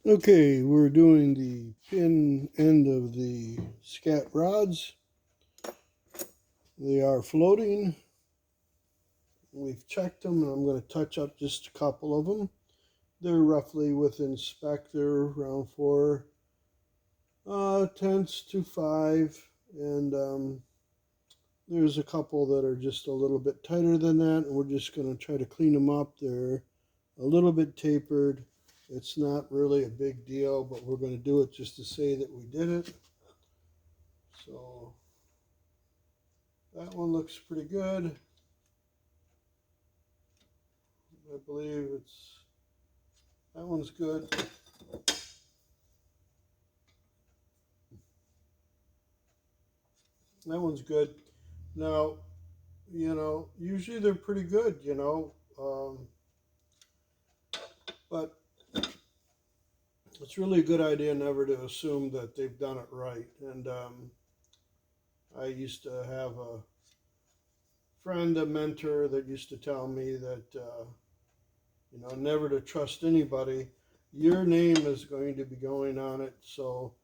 Okay, we're doing the pin end of the scat rods. They are floating. We've checked them, and I'm going to touch up just a couple of them. They're roughly within spec. They're around 4/10 to 5, and there's a couple that are just a little bit tighter than that, and we're just going to try to clean them up. They're a little bit tapered. It's not really a big deal, but we're going to do it just to say that we did it. So that one looks pretty good. I believe that one's good. That one's good. Now, usually they're pretty good, but it's really a good idea never to assume that they've done it right. And I used to have a friend, a mentor, that used to tell me that, never to trust anybody. Your name is going to be going on it, so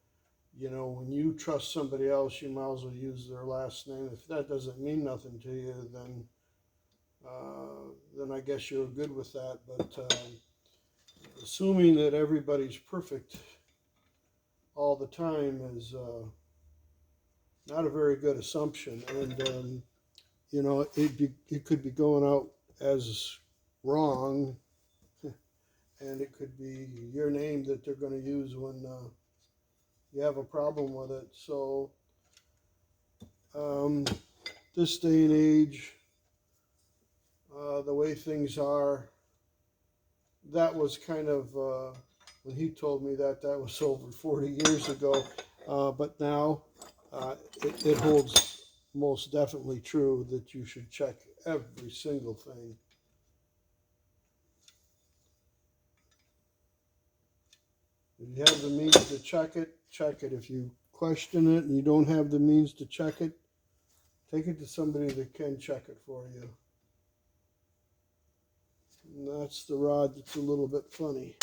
when you trust somebody else, you might as well use their last name. If that doesn't mean nothing to you, then I guess you're good with that. But assuming that everybody's perfect all the time is not a very good assumption, and it could be going out as wrong, and it could be your name that they're going to use when you have a problem with it. So um, this day and age, the way things are, that was kind of when he told me that was over 40 years ago. But now it holds most definitely true that you should check every single thing. If you have the means to check it, check it. If you question it and you don't have the means to check it, take it to somebody that can check it for you. And that's the rod that's a little bit funny.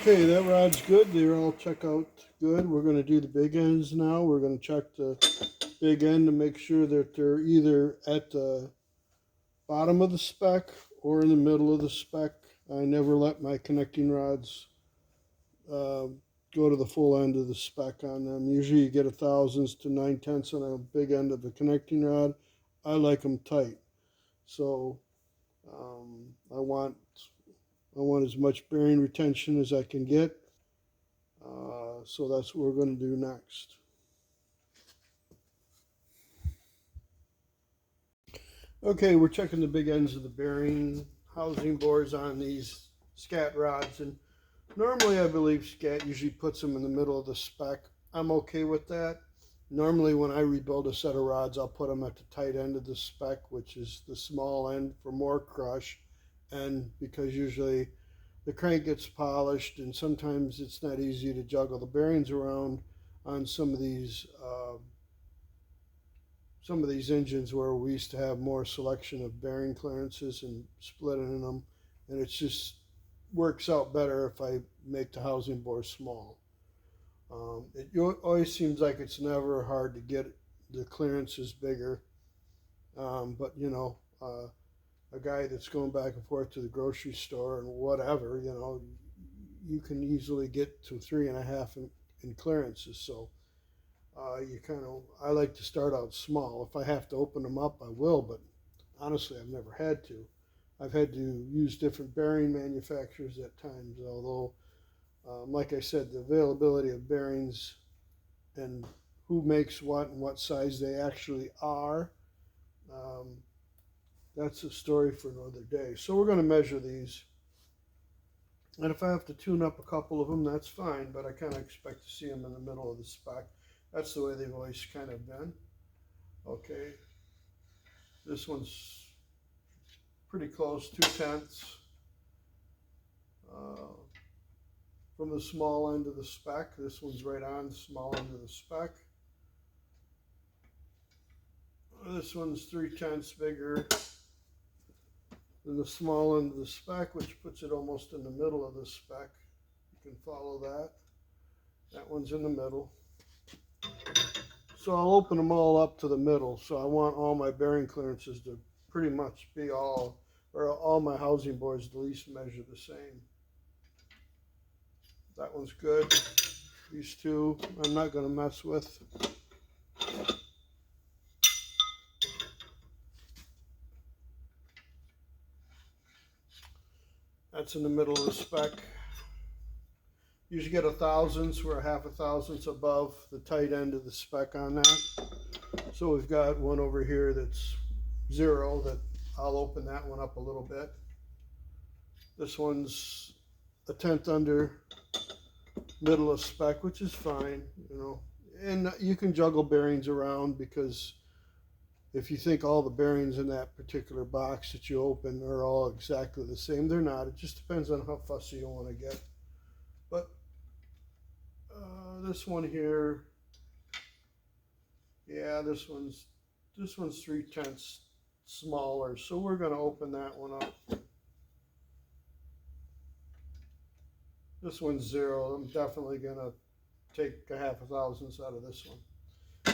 Okay, that rod's good. They're all check out good. We're going to do the big ends now. We're going to check the big end to make sure that they're either at the bottom of the spec or in the middle of the spec. I never let my connecting rods uh, go to the full end of the spec on them. Usually you get 1/1000 to 9/10 on a big end of a connecting rod. I like them tight. So I want as much bearing retention as I can get. So that's what we're going to do next. Okay, we're checking the big ends of the bearing housing bores on these scat rods, and normally I believe scat usually puts them in the middle of the spec. I'm okay with that. Normally when I rebuild a set of rods, I'll put them at the tight end of the spec, which is the small end for more crush, and because usually the crank gets polished and sometimes it's not easy to juggle the bearings around on some of these engines where we used to have more selection of bearing clearances and splitting them, and it just works out better if I make the housing bore small. It always seems like it's never hard to get the clearances bigger, but a guy that's going back and forth to the grocery store and whatever, you can easily get to 3.5 in clearances. So I like to start out small. If I have to open them up, I will, but honestly, I've never had to. I've had to use different bearing manufacturers at times, although, like I said, the availability of bearings and who makes what and what size they actually are, um, that's a story for another day. So we're going to measure these And if I have to tune up a couple of them, that's fine, but I kind of expect to see them in the middle of the spec. That's the way they've always kind of been. Okay, this one's pretty close, 2/10 from the small end of the spec. This one's right on the small end of the spec. This one's 3/10 bigger than the small end of the spec, which puts it almost in the middle of the spec. You can follow that. That one's in the middle. So I'll open them all up to the middle. So I want all my bearing clearances to pretty much be all my housing boards at least measure the same. That one's good. These two I'm not going to mess with. That's in the middle of the spec. Usually get a thousandths. We're a half a thousandths above the tight end of the spec on that. So we've got one over here that's 0 that I'll open that one up a little bit. This one's a 1/10 under middle of spec, which is fine, you know. And you can juggle bearings around, because if you think all the bearings in that particular box that you open are all exactly the same, they're not. It just depends on how fussy you want to get. But this one here, yeah, this one's 3/10 smaller, so we're going to open that one up. This one's 0. I'm definitely going to take a half a thousandths out of this one.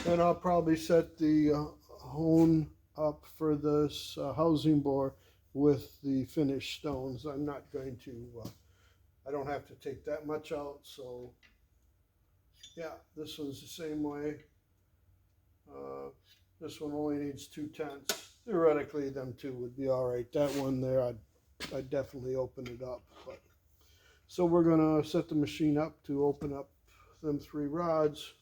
And I'll probably set the hone up for this housing board with the finished stones. I'm not going to, I don't have to take that much out. So yeah, this one's the same way. This one only needs 2/10. Theoretically, them two would be all right. That one there, I'd definitely open it up. But so we're gonna set the machine up to open up them 3 rods.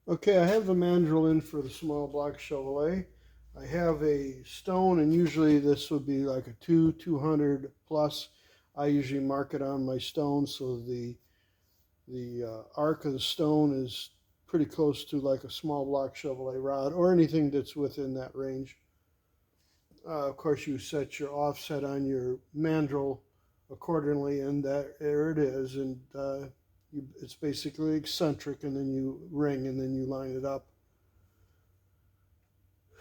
Okay, I have the mandrel in for the small block Chevrolet. I have a stone, and usually this would be like a 200 plus. I usually mark it on my stone, so the arc of the stone is pretty close to like a small block Chevrolet rod, or anything that's within that range. Of course, you set your offset on your mandrel accordingly, and there it is. And it's basically eccentric, and then you ring, and then you line it up.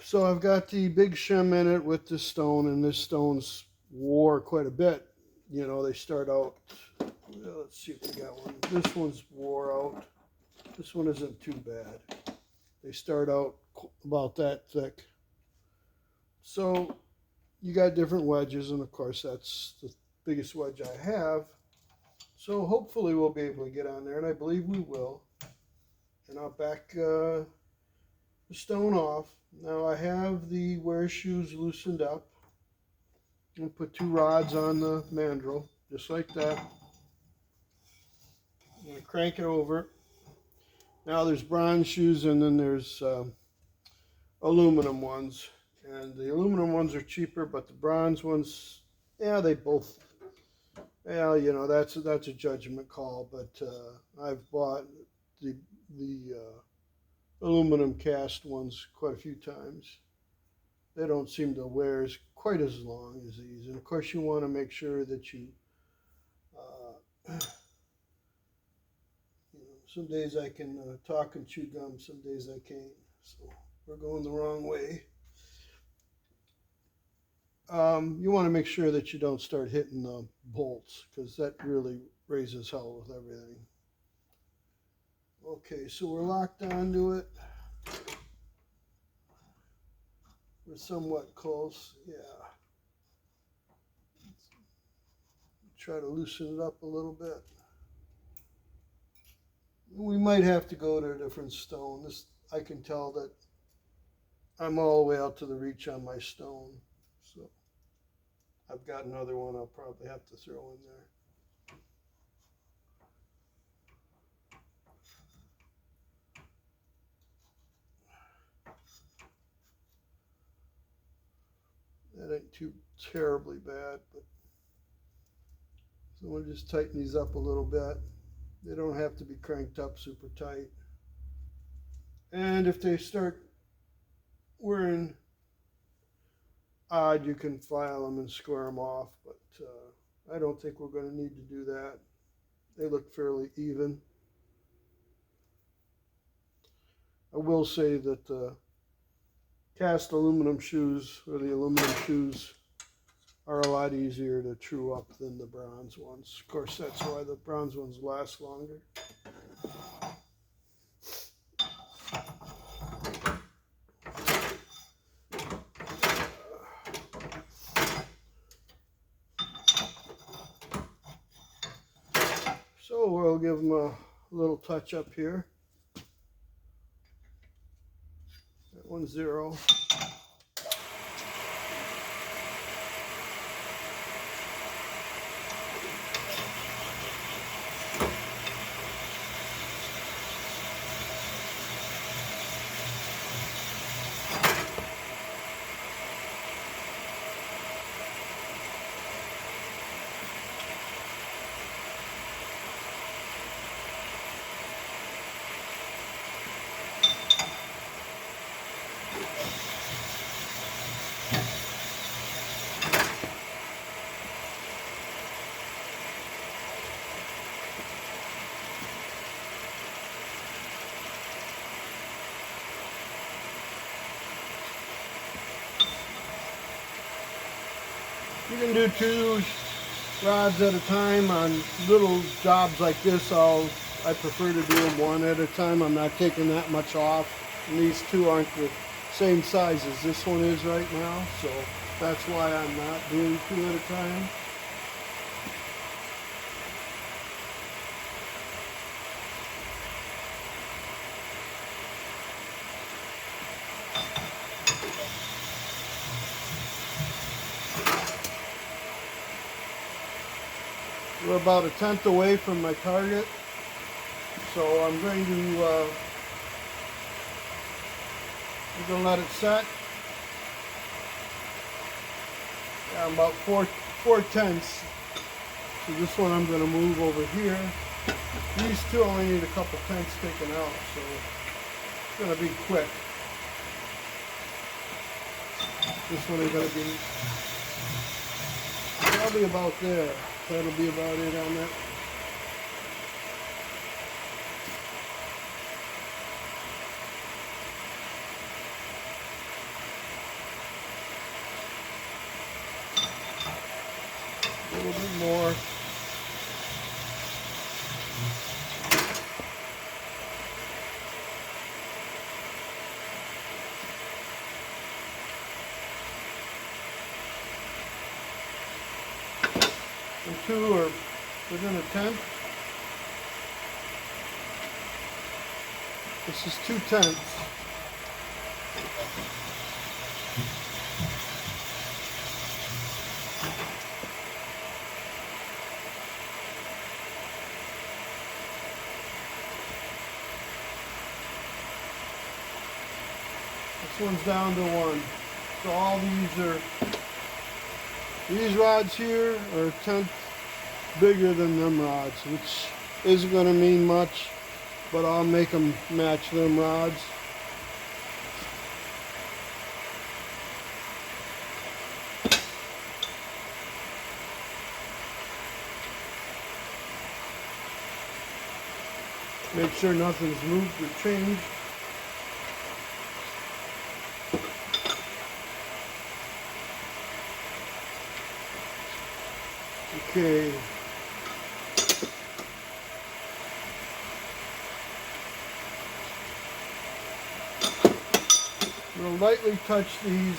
So I've got the big shim in it with the stone, and this stone's wore quite a bit. You know, they start out, let's see if we got one. This one's wore out. This one isn't too bad. They start out about that thick. So you got different wedges, and of course that's the biggest wedge I have. So hopefully we'll be able to get on there, and I believe we will. And I'll back the stone off. Now I have the wear shoes loosened up. And put 2 rods on the mandrel, just like that. I'm going to crank it over. Now there's bronze shoes, and then there's aluminum ones. And the aluminum ones are cheaper, but the bronze ones, yeah, they both, yeah, you know, that's a judgment call. But I've bought the aluminum cast ones quite a few times. They don't seem to wear quite as long as these. And of course you want to make sure that you know, some days I can talk and chew gum, some days I can't. So we're going the wrong way. You want to make sure that you don't start hitting the bolts, because that really raises hell with everything. Okay, so we're locked onto it. We're somewhat close, yeah. Try to loosen it up a little bit. We might have to go to a different stone. This, I can tell that I'm all the way out to the reach on my stone. So I've got another one I'll probably have to throw in there. That ain't too terribly bad, but so we'll just tighten these up a little bit. They don't have to be cranked up super tight. And if they start wearing odd, you can file them and square them off, but I don't think we're going to need to do that. They look fairly even. I will say that the cast aluminum shoes, or the aluminum shoes, are a lot easier to true up than the bronze ones. Of course, that's why the bronze ones last longer. So we'll give them a little touch up here. That one's 0. You can do 2 rods at a time on little jobs like this. I prefer to do them 1 at a time. I'm not taking that much off. And these 2 aren't the same size as this one is right now, so that's why I'm not doing 2 at a time. We're about 1/10 away from my target, so I'm going to let it set. Yeah, I'm about 4/10. So this one I'm going to move over here. These 2 only need a couple tenths taken out, so it's going to be quick. This one is going to be probably about there. That'll be about it on that. A little bit more. two are within a tenth. This is 2/10. This one's down to 1. So all these rods here are a tenth bigger than them rods, which isn't going to mean much, but I'll make them match them rods. Make sure nothing's moved or changed. Okay. I'm going to lightly touch these.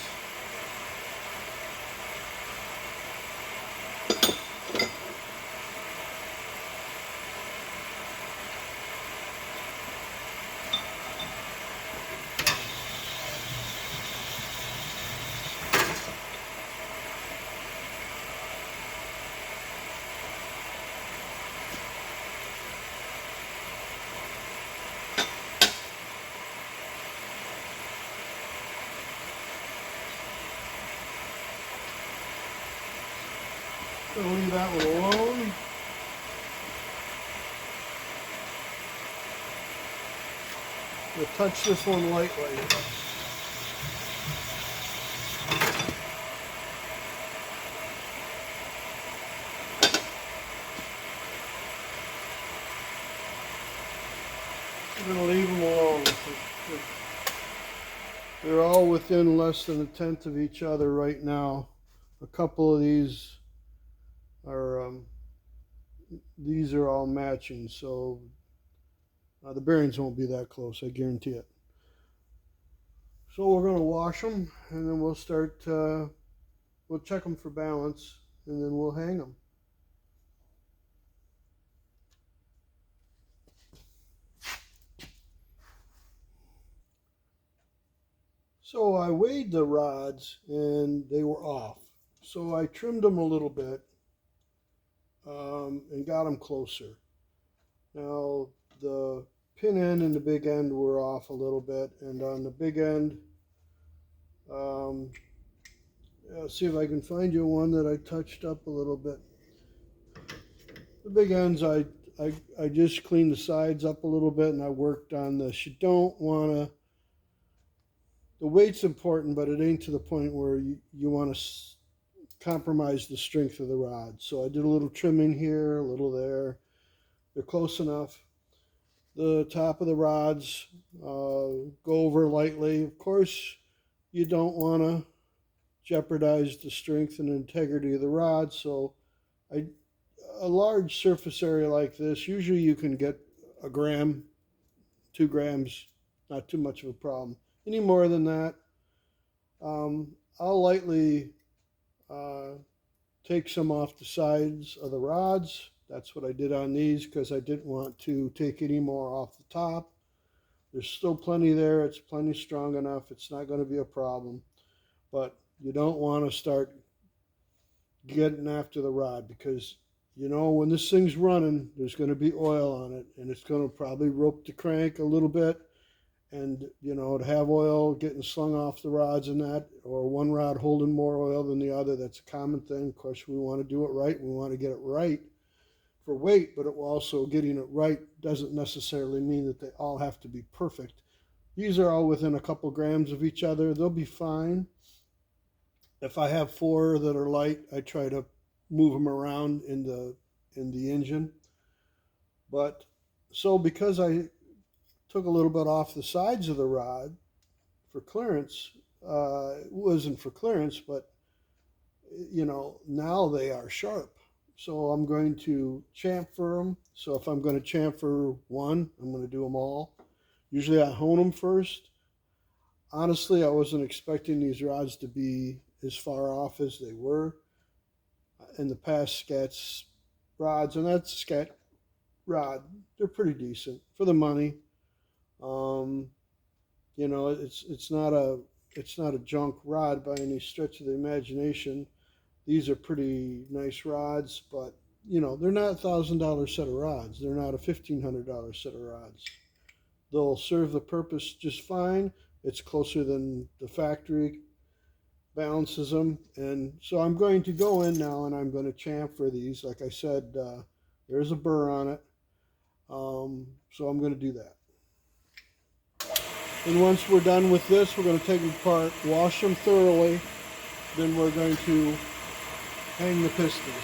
I'll leave that one alone. We'll touch this one lightly. I'm going to leave them alone. They're all within less than a tenth of each other right now. A couple of these are all matching, so the bearings won't be that close, I guarantee it. So we're going to wash them, and then we'll start, we'll check them for balance, and then we'll hang them. So I weighed the rods, and they were off. So I trimmed them a little bit and got them closer. Now the pin end and the big end were off a little bit, and on the big end, I'll see if I can find you one that I touched up a little bit. The big ends, I just cleaned the sides up a little bit, and I worked on this. You don't want to, the weight's important, but it ain't to the point where you want to compromise the strength of the rod. So I did a little trimming here, a little there. They're close enough. The top of the rods, go over lightly. Of course, you don't want to jeopardize the strength and integrity of the rod. So a large surface area like this, usually you can get a gram, 2 grams, not too much of a problem. Any more than that, I'll lightly take some off the sides of the rods. That's what I did on these because I didn't want to take any more off the top. There's still plenty there. It's plenty strong enough. It's not going to be a problem. But you don't want to start getting after the rod because, you know, when this thing's running, there's going to be oil on it, and it's going to probably rope the crank a little bit. And, you know, to have oil getting slung off the rods and that, or one rod holding more oil than the other, that's a common thing. Of course, we want to do it right. We want to get it right for weight, but also getting it right doesn't necessarily mean that they all have to be perfect. These are all within a couple grams of each other. They'll be fine. If I have 4 that are light, I try to move them around in the engine. But so because I took a little bit off the sides of the rod for clearance, it wasn't for clearance, but you know, now they are sharp. So I'm going to chamfer them. So if I'm going to chamfer one, I'm going to do them all. Usually I hone them first. Honestly, I wasn't expecting these rods to be as far off as they were. In the past, scats rods, and that's a scat rod. They're pretty decent for the money. Um, you know, it's not a junk rod by any stretch of the imagination. These are pretty nice rods, but you know, they're not $1,000 set of rods. They're not a $1,500 set of rods. They'll serve the purpose just fine. It's closer than the factory balances them. And so I'm going to go in now and I'm going to chamfer these. Like I said, there's a burr on it. So I'm going to do that. And once we're done with this, we're going to take them apart, wash them thoroughly. Then we're going to hang the pistons.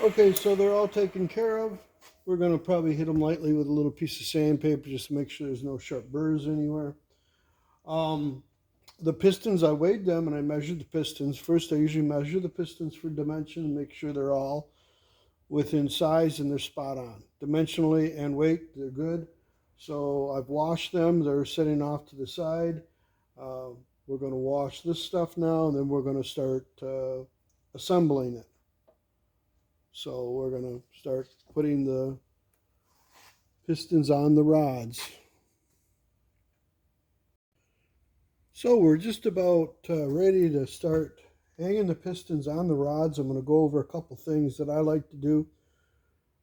Okay, so they're all taken care of. We're going to probably hit them lightly with a little piece of sandpaper just to make sure there's no sharp burrs anywhere. The pistons, I weighed them and I measured the pistons. First, I usually measure the pistons for dimension and make sure they're all within size and they're spot on. Dimensionally and weight, they're good. So I've washed them. They're sitting off to the side. We're going to wash this stuff now and then we're going to start assembling it. So we're going to start putting the pistons on the rods. So we're just about ready to start hanging the pistons on the rods. I'm going to go over a couple things that I like to do.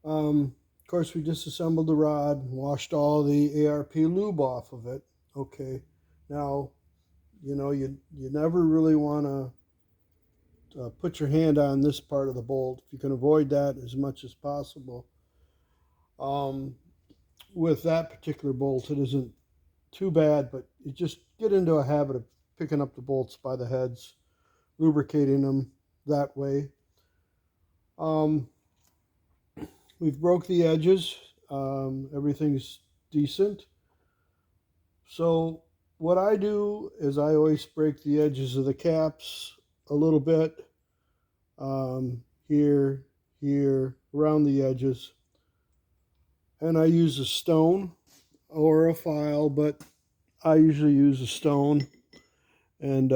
Of course, we disassembled the rod, washed all the ARP lube off of it. Okay, now, you know, you never really want to put your hand on this part of the bolt. If you can avoid that as much as possible. With that particular bolt, it isn't too bad, but you just get into a habit of picking up the bolts by the heads, lubricating them that way. We've broke the edges. Everything's decent. So what I do is I always break the edges of the caps a little bit, here, around the edges. And I use a stone or a file, but I usually use a stone and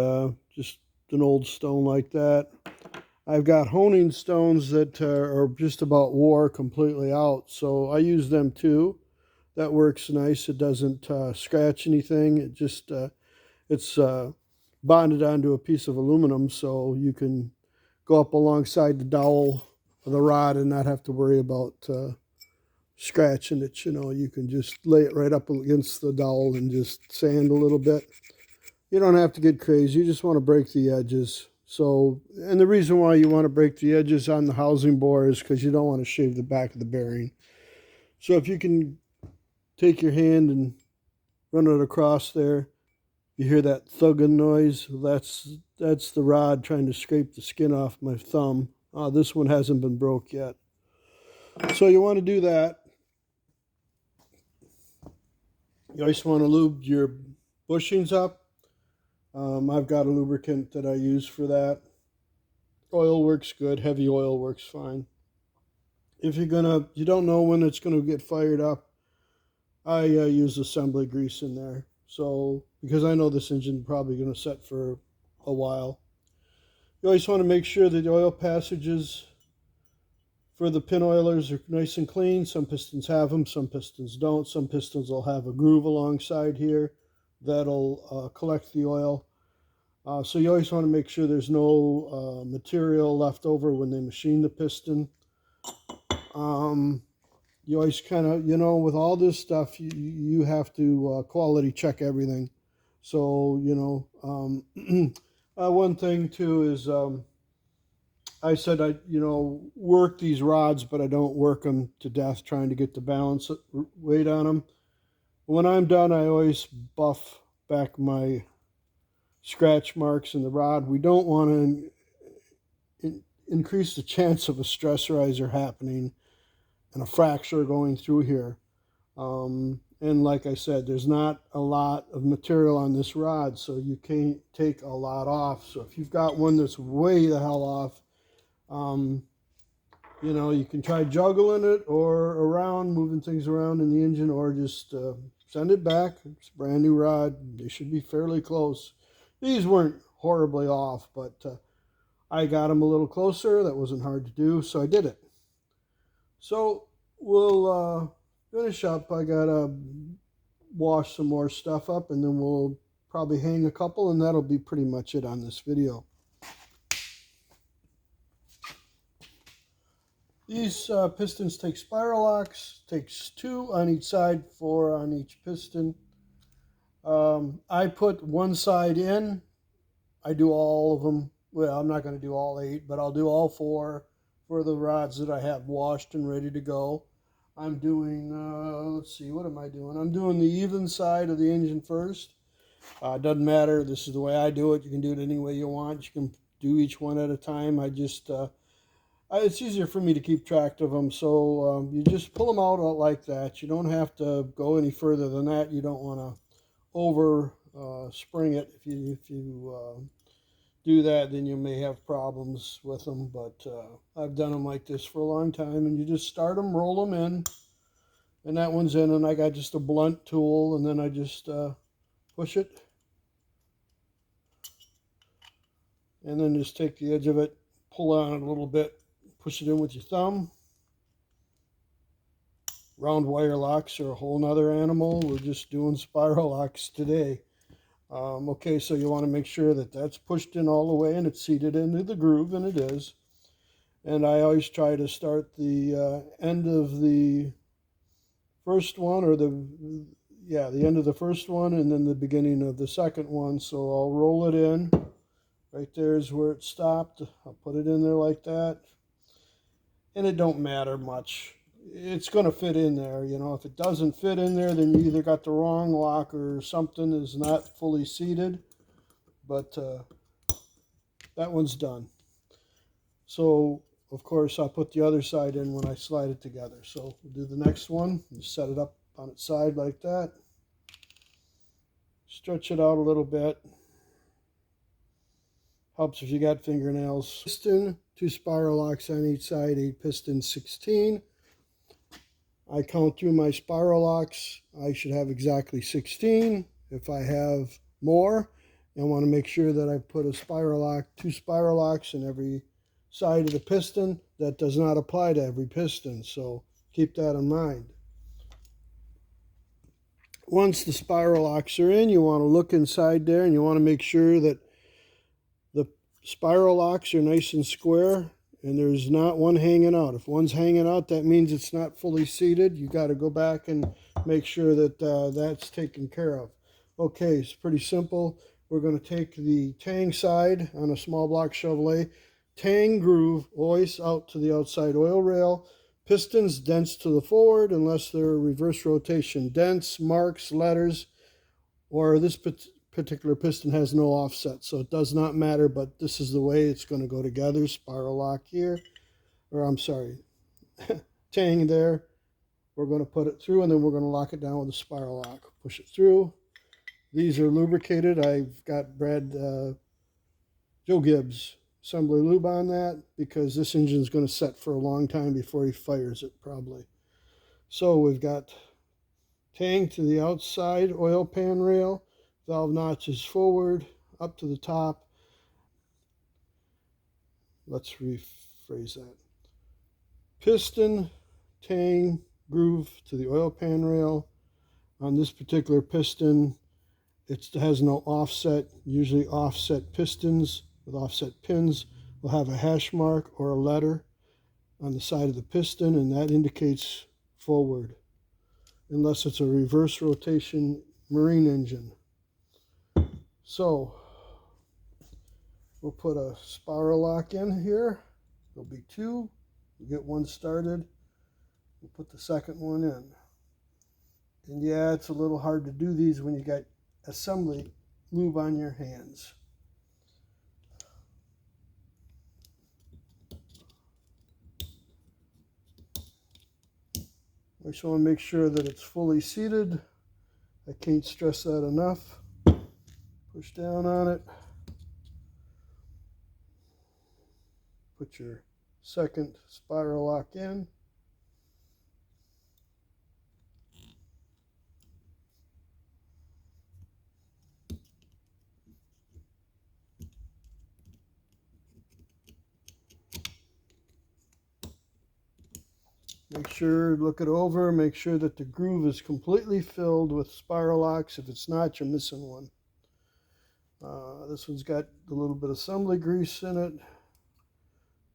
just an old stone like that. I've got honing stones that are just about wore completely out, so I use them too. That works nice. It doesn't scratch anything. It just it's bonded onto a piece of aluminum, so you can go up alongside the dowel of the rod and not have to worry about scratching it. You know, you can just lay it right up against the dowel and just sand a little bit. You don't have to get crazy. You just want to break the edges. So, and the reason why you want to break the edges on the housing bore is because you don't want to shave the back of the bearing. So if you can take your hand and run it across there, you hear that thugging noise. That's the rod trying to scrape the skin off my thumb. This one hasn't been broke yet. So you want to do that. You always want to lube your bushings up. I've got a lubricant that I use for that. Oil works good. Heavy oil works fine. If you don't know when it's gonna get fired up, I use assembly grease in there. So because I know this engine is probably gonna set for a while. You always want to make sure that the oil passages for the pin oilers are nice and clean. Some pistons have them, some pistons don't. Some pistons will have a groove alongside here that'll collect the oil. So you always want to make sure there's no material left over when they machine the piston. you always kind of, you know, with all this stuff, you have to quality check everything. So, you know, one thing too is I said I, you know, work these rods, but I don't work them to death trying to get the balance weight on them. When I'm done, I always buff back my scratch marks in the rod. We don't want to increase the chance of a stress riser happening and a fracture going through here. And like I said, there's not a lot of material on this rod, so you can't take a lot off. So if you've got one that's way the hell off, you know, you can try juggling it or around, moving things around in the engine, or just send it back. It's a brand new rod. They should be fairly close. These weren't horribly off, but I got them a little closer. That wasn't hard to do, so I did it. So we'll finish up. I gotta wash some more stuff up, and then we'll probably hang a couple, and that'll be pretty much it on this video. These pistons take spiral locks. Takes 2 on each side, 4 on each piston. I put one side in. I do all of them. Well, I'm not going to do all 8, but I'll do all 4 for the rods that I have washed and ready to go. I'm doing, let's see, what am I doing? I'm doing the even side of the engine first. Doesn't matter. This is the way I do it. You can do it any way you want. You can do each one at a time. I just, it's easier for me to keep track of them. So you just pull them out like that. You don't have to go any further than that. You don't want to over spring it. If you do that, then you may have problems with them. But I've done them like this for a long time, and you just start them, roll them in, and that one's in, and I got just a blunt tool, and then I just push it, and then just take the edge of it, pull on it a little bit, push it in with your thumb. Round wire locks are a whole nother animal. We're just doing spiral locks today. Okay, so you want to make sure that that's pushed in all the way and it's seated into the groove, and it is. And I always try to start the end of the first one, or the end of the first one, and then the beginning of the second one. So I'll roll it in. Right there is where it stopped. I'll put it in there like that. And it don't matter much. It's going to fit in there. You know, if it doesn't fit in there, then you either got the wrong lock or something is not fully seated. But that one's done. So, of course, I'll put the other side in when I slide it together. So we'll do the next one. Just set it up on its side like that. Stretch it out a little bit. Helps if you got fingernails. Piston, 2 spiral locks on each side, 8 pistons, 16. I count through my spiral locks. I should have exactly 16. If I have more, I want to make sure that I put a spiral lock, 2 spiral locks in every side of the piston. That does not apply to every piston, so keep that in mind. Once the spiral locks are in, you want to look inside there, and you want to make sure that the spiral locks are nice and square, and there's not one hanging out. If one's hanging out, that means it's not fully seated. You got to go back and make sure that that's taken care of. Okay, it's pretty simple. We're going to take the tang side on a small block Chevrolet. Tang groove always out to the outside oil rail. Pistons dents to the forward unless they're reverse rotation. Dents, marks, letters, or this particular piston has no offset, so it does not matter, but this is the way it's going to go together. Spiral lock here, or I'm sorry, tang there. We're going to put it through, and then we're going to lock it down with a spiral lock. Push it through. These are lubricated. I've got Joe Gibbs assembly lube on that, because this engine is going to set for a long time before he fires it, probably. So we've got tang to the outside oil pan rail. Valve notches forward, up to the top. Let's rephrase that. Piston, tang, groove to the oil pan rail. On this particular piston, it has no offset. Usually offset pistons with offset pins will have a hash mark or a letter on the side of the piston, and that indicates forward, unless it's a reverse rotation marine engine. So we'll put a spiral lock in here. There'll be two. We'll get one started. We'll put the second one in. And yeah, it's a little hard to do these when you got assembly lube on your hands. I just want to make sure that it's fully seated. I can't stress that enough. Push down on it. Put your second spiral lock in. Make sure, look it over, make sure that the groove is completely filled with spiral locks. If it's not, you're missing one. This one's got a little bit of assembly grease in it.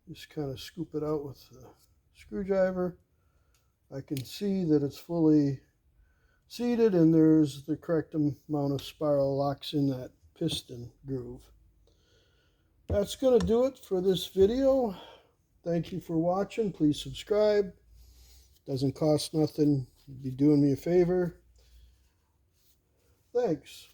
Just kind of scoop it out with the screwdriver. I can see that it's fully seated and there's the correct amount of spiral locks in that piston groove. That's going to do it for this video. Thank you for watching. Please subscribe. Doesn't cost nothing. You'd be doing me a favor. Thanks.